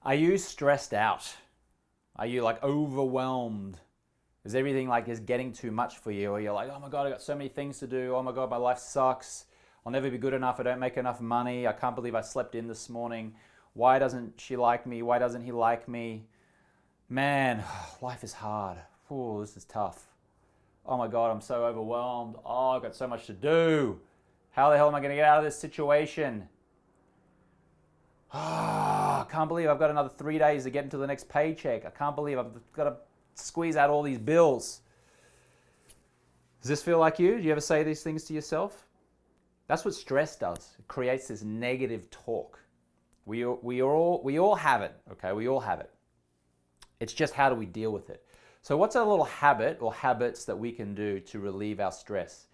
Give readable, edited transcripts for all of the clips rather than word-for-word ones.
Are you stressed out? Are you like overwhelmed? Is everything like is getting too much for you? Or you're like, oh my God, I got so many things to do. Oh my God, my life sucks. I'll never be good enough. I don't make enough money. I can't believe I slept in this morning. Why doesn't she like me? Why doesn't he like me? Man, life is hard. Oh, this is tough. Oh my God, I'm so overwhelmed. Oh, I've got so much to do. How the hell am I going to get out of this situation? Ah, I can't believe I've got another 3 days to get into the next paycheck. I can't believe I've got to squeeze out all these bills. Does this feel like you? Do you ever say these things to yourself? That's what stress does. It creates this negative talk. We all have it, okay? We all have it. It's just how do we deal with it? So what's a little habit or habits that we can do to relieve our stress?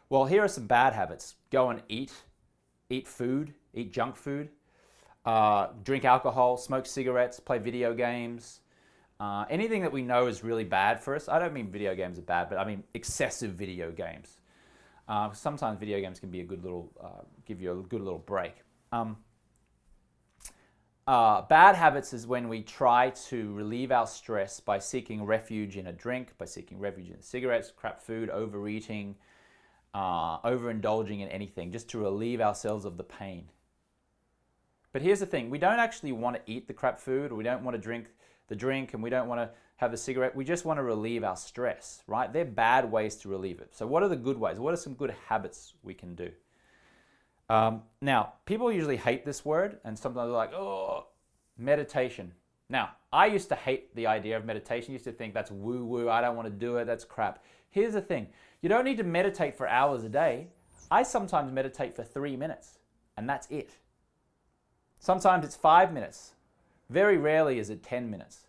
Well, here are some bad habits. Go and eat food, eat junk food, drink alcohol, smoke cigarettes, play video games, anything that we know is really bad for us. I don't mean video games are bad, but I mean excessive video games. Sometimes video games can be a good little, give you a good little break. Bad habits is when we try to relieve our stress by seeking refuge in a drink, by seeking refuge in cigarettes, crap food, overeating, overindulging in anything, just to relieve ourselves of the pain. But here's the thing, we don't actually want to eat the crap food, or we don't want to drink the drink, and we don't want to have the cigarette. We just want to relieve our stress, right? They're bad ways to relieve it. So what are the good ways? What are some good habits we can do? Now, people usually hate this word, and sometimes they're like, oh, meditation. Now, I used to hate the idea of meditation. I used to think that's woo-woo, I don't want to do it, that's crap. Here's the thing, you don't need to meditate for hours a day. I sometimes meditate for 3 minutes, and that's it. Sometimes it's 5 minutes. Very rarely is it 10 minutes.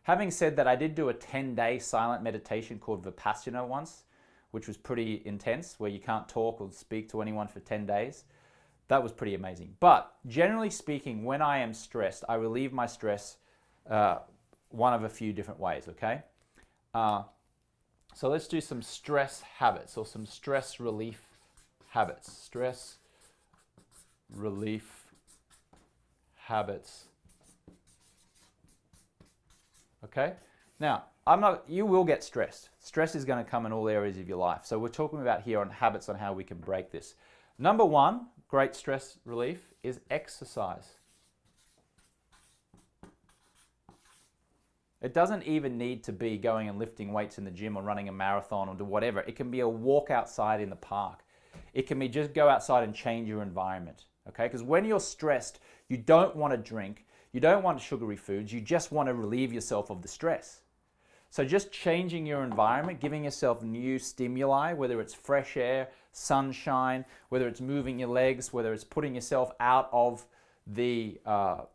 Having said that, I did do a 10-day silent meditation called Vipassana once, which was pretty intense, where you can't talk or speak to anyone for 10 days. That was pretty amazing. But generally speaking, when I am stressed, I relieve my stress one of a few different ways, okay? So let's do some stress habits or some stress relief habits. Stress relief habits. Okay? Now, you will get stressed. Stress is going to come in all areas of your life. So we're talking about here on habits on how we can break this. Number one, great stress relief is exercise. It doesn't even need to be going and lifting weights in the gym or running a marathon or do whatever. It can be a walk outside in the park. It can be just go outside and change your environment. Okay? Because when you're stressed, you don't want to drink, you don't want sugary foods, you just want to relieve yourself of the stress. So just changing your environment, giving yourself new stimuli, whether it's fresh air, sunshine, whether it's moving your legs, whether it's putting yourself out of the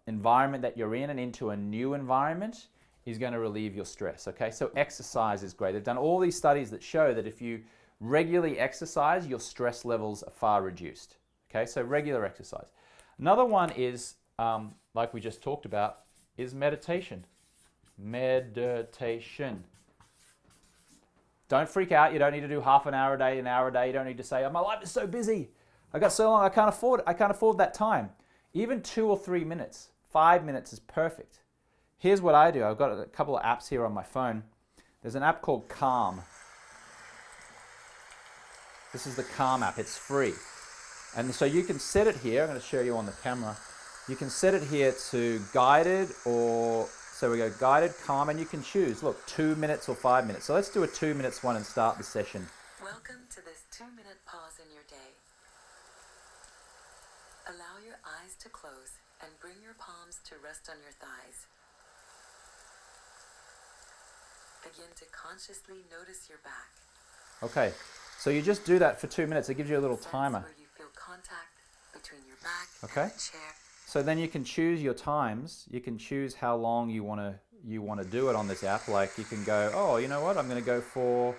environment that you're in and into a new environment, is going to relieve your stress. Okay, so exercise is great. They've done all these studies that show that if you regularly exercise, your stress levels are far reduced. Okay, so regular exercise. Another one is, like we just talked about, is meditation. Meditation. Don't freak out. You don't need to do half an hour a day, an hour a day. You don't need to say, oh, my life is so busy. I got so long, I can't afford that time. Even 2 or 3 minutes, 5 minutes is perfect. Here's what I do. I've got a couple of apps here on my phone. There's an app called Calm. This is the Calm app. It's free. And so you can set it here. I'm going to show you on the camera. You can set it here to guided or, so we go guided, calm, and you can choose, look, 2 minutes or 5 minutes. So let's do a 2 minutes one and start the session. Welcome to this 2-minute pause in your day. Allow your eyes to close and bring your palms to rest on your thighs. Begin to consciously notice your back. Okay, so you just do that for 2 minutes. It gives you a little timer. Where you feel contact between your back and the chair. So then you can choose your times. You can choose how long you want to do it on this app. Like you can go, oh, you know what? I'm going to go for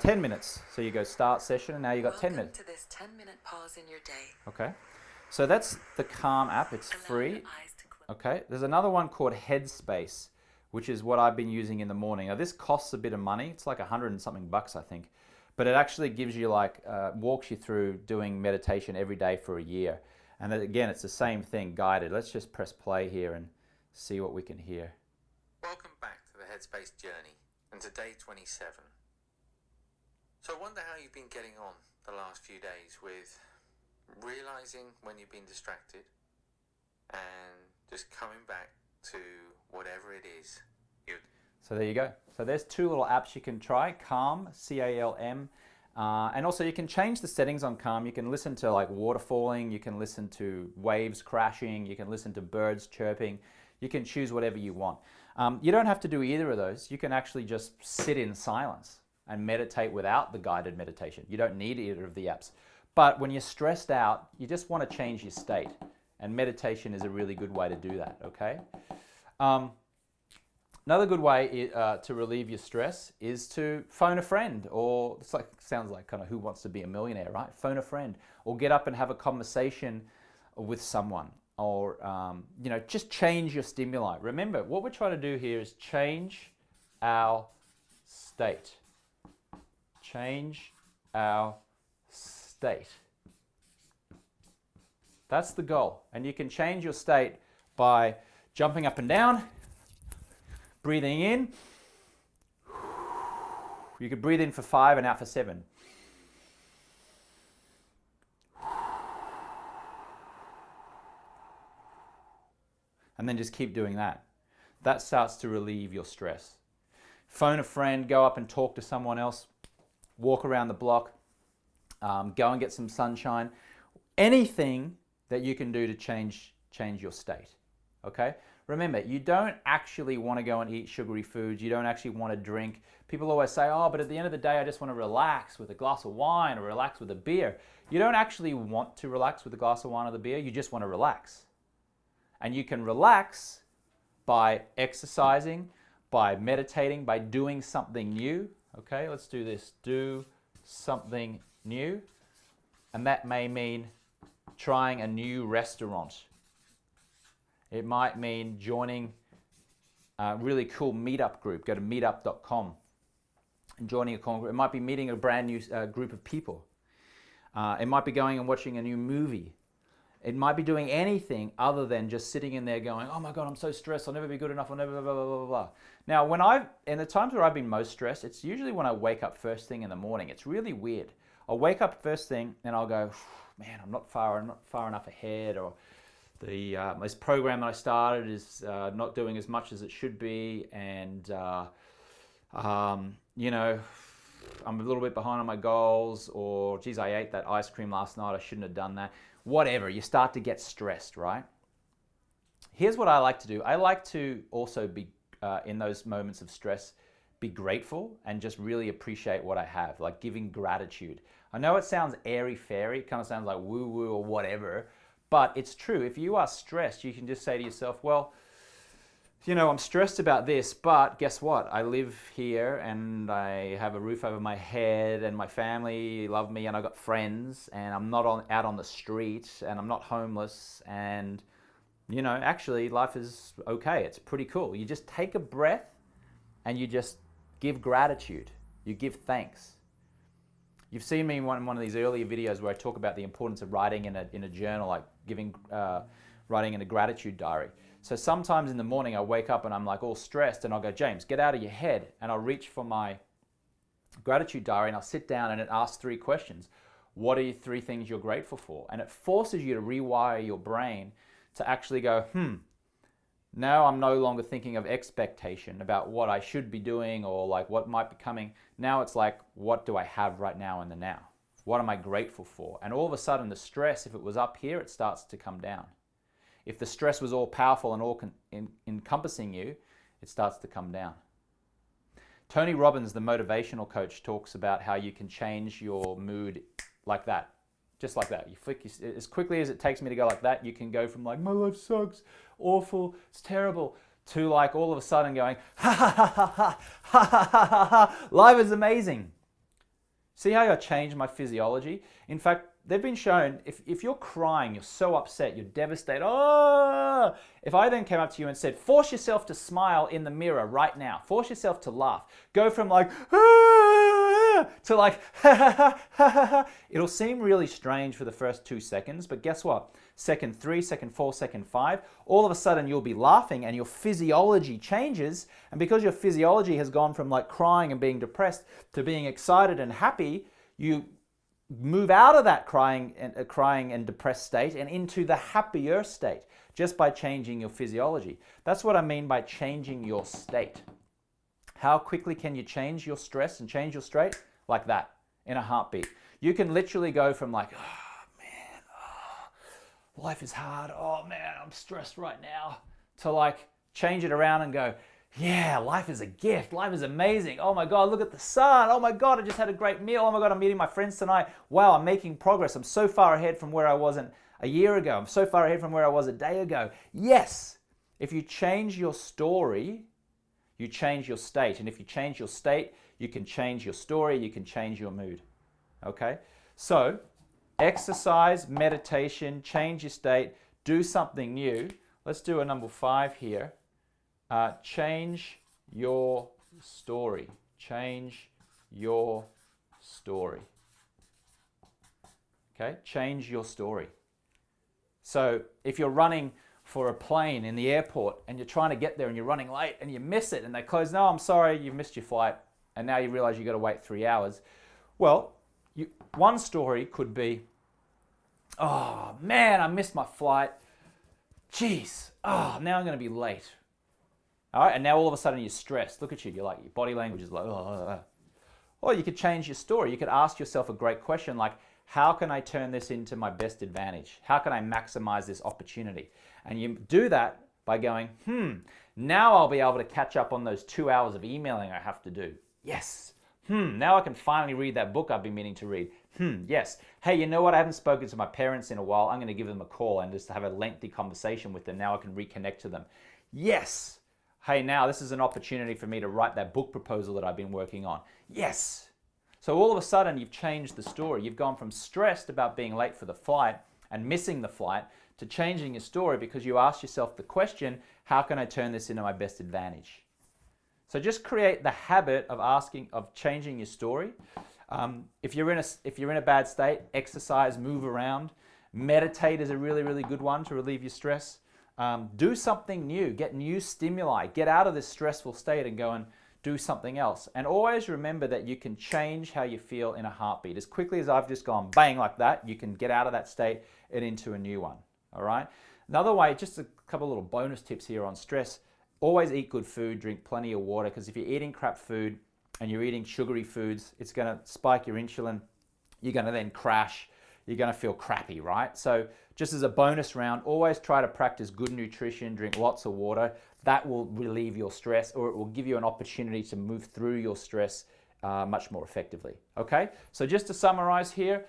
10 minutes. So you go start session, and now you got 10 minutes. Welcome to this 10-minute pause in your day. Okay, so that's the Calm app. It's free. Okay, there's another one called Headspace, which is what I've been using in the morning. Now this costs a bit of money. It's like $100 and something bucks, I think. But it actually gives you like, walks you through doing meditation every day for a year. And then again, it's the same thing, guided. Let's just press play here and see what we can hear. Welcome back to the Headspace journey and to day 27. So I wonder how you've been getting on the last few days with realizing when you've been distracted and just coming back to whatever it is. So there you go. So there's 2 little apps you can try. Calm, C-A-L-M. And also you can change the settings on Calm. You can listen to like water falling. You can listen to waves crashing. You can listen to birds chirping. You can choose whatever you want. You don't have to do either of those. You can actually just sit in silence and meditate without the guided meditation. You don't need either of the apps. But when you're stressed out, you just want to change your state. And meditation is a really good way to do that, okay? Another good way to relieve your stress is to phone a friend, or it's like, sounds like kind of Who Wants to Be a Millionaire, right? Phone a friend, or get up and have a conversation with someone, or you know, just change your stimuli. Remember, what we're trying to do here is change our state. Change our state. That's the goal. And you can change your state by jumping up and down, breathing in. You could breathe in for 5 and out for 7. And then just keep doing that. That starts to relieve your stress. Phone a friend, go up and talk to someone else, walk around the block, go and get some sunshine. Anything that you can do to change your state, okay? Remember, you don't actually want to go and eat sugary foods. You don't actually want to drink. People always say, oh, but at the end of the day, I just want to relax with a glass of wine or relax with a beer. You don't actually want to relax with a glass of wine or the beer. You just want to relax. And you can relax by exercising, by meditating, by doing something new. Okay, let's do this. Do something new. And that may mean trying a new restaurant. It might mean joining a really cool meetup group. Go to meetup.com and joining a call group. It might be meeting a brand new group of people. It might be going and watching a new movie. It might be doing anything other than just sitting in there going, oh my God, I'm so stressed. I'll never be good enough. I'll never blah, blah, blah, blah, blah. Now, in the times where I've been most stressed, it's usually when I wake up first thing in the morning. It's really weird. I'll wake up first thing and I'll go, man, I'm not far enough ahead, or this program that I started is not doing as much as it should be, and you know, I'm a little bit behind on my goals, or geez, I ate that ice cream last night, I shouldn't have done that. Whatever, you start to get stressed, right? Here's what I like to do. I like to also be, in those moments of stress, be grateful and just really appreciate what I have, like giving gratitude. I know it sounds airy-fairy, it kind of sounds like woo-woo or whatever, but it's true. If you are stressed, you can just say to yourself, well, you know, I'm stressed about this, but guess what? I live here and I have a roof over my head and my family love me and I've got friends and I'm not out on the street and I'm not homeless, and, you know, actually life is okay. It's pretty cool. You just take a breath and you just give gratitude. You give thanks. You've seen me in one of these earlier videos where I talk about the importance of writing in a journal, like writing in a gratitude diary. So sometimes in the morning I wake up and I'm like all stressed and I'll go, James, get out of your head, and I'll reach for my gratitude diary and I'll sit down and it asks 3 questions. What are your 3 things you're grateful for? And it forces you to rewire your brain to actually go, now I'm no longer thinking of expectation about what I should be doing or like what might be coming. Now it's like, what do I have right now in the now? What am I grateful for? And all of a sudden the stress, if it was up here, it starts to come down. If the stress was all powerful and all encompassing you, it starts to come down. Tony Robbins, the motivational coach, talks about how you can change your mood like that. Just like that. You flick as quickly as it takes me to go like that, you can go from like, my life sucks, awful, it's terrible, to like all of a sudden going, ha ha ha ha ha ha ha ha ha ha, life is amazing. See how I changed my physiology? In fact, they've been shown, if you're crying, you're so upset, you're devastated, oh! If I then came up to you and said, force yourself to smile in the mirror right now, force yourself to laugh, go from like, ah! to like, it'll seem really strange for the first 2 seconds, but guess what? Second 3, second 4, second 5, all of a sudden you'll be laughing and your physiology changes. And because your physiology has gone from like crying and being depressed to being excited and happy, you move out of that crying and depressed state and into the happier state just by changing your physiology. That's what I mean by changing your state. How quickly can you change your stress and change your state? Like that, in a heartbeat. You can literally go from like, oh man, oh, life is hard, oh man, I'm stressed right now, to like change it around and go, yeah, life is a gift, life is amazing, oh my God, look at the sun, oh my God, I just had a great meal, oh my God, I'm meeting my friends tonight, wow, I'm making progress, I'm so far ahead from where I wasn't a year ago, I'm so far ahead from where I was a day ago. Yes, if you change your story, you change your state. And if you change your state, you can change your story, you can change your mood. Okay? So, exercise, meditation, change your state, do something new. Let's do a number 5 here. Change your story. Change your story. Okay? Change your story. So, if you're running for a plane in the airport and you're trying to get there and you're running late and you miss it and they close, no, I'm sorry, you've missed your flight, and now you realize you've got to wait 3 hours. Well, one story could be, oh man, I missed my flight. Jeez, oh, now I'm going to be late. All right, and now all of a sudden you're stressed. Look at you, you're like, your body language is like, oh. Or you could change your story. You could ask yourself a great question like, how can I turn this into my best advantage? How can I maximize this opportunity? And you do that by going, now I'll be able to catch up on those 2 hours of emailing I have to do. Yes. Now I can finally read that book I've been meaning to read. Yes. Hey, you know what? I haven't spoken to my parents in a while. I'm going to give them a call and just have a lengthy conversation with them. Now I can reconnect to them. Yes. Hey, now this is an opportunity for me to write that book proposal that I've been working on. Yes. So all of a sudden you've changed the story. You've gone from stressed about being late for the flight and missing the flight to changing your story because you asked yourself the question, how can I turn this into my best advantage? So just create the habit of changing your story. If you're in a bad state, exercise, move around. Meditate is a really, really good one to relieve your stress. Do something new, get new stimuli, get out of this stressful state and go and do something else. And always remember that you can change how you feel in a heartbeat. As quickly as I've just gone bang like that, you can get out of that state and into a new one. All right. Another way, just a couple little bonus tips here on stress. Always eat good food, drink plenty of water, because if you're eating crap food and you're eating sugary foods, it's going to spike your insulin. You're going to then crash. You're going to feel crappy, right? So just as a bonus round, always try to practice good nutrition, drink lots of water. That will relieve your stress, or it will give you an opportunity to move through your stress much more effectively. Okay, so just to summarize here,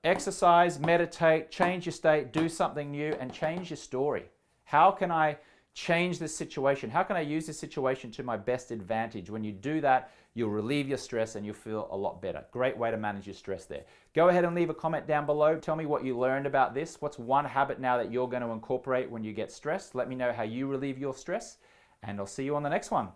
exercise, meditate, change your state, do something new, and change your story. How can I change this situation? How can I use this situation to my best advantage? When you do that, you'll relieve your stress and you'll feel a lot better. Great way to manage your stress there. Go ahead and leave a comment down below. Tell me what you learned about this. What's one habit now that you're going to incorporate when you get stressed? Let me know how you relieve your stress, and I'll see you on the next one.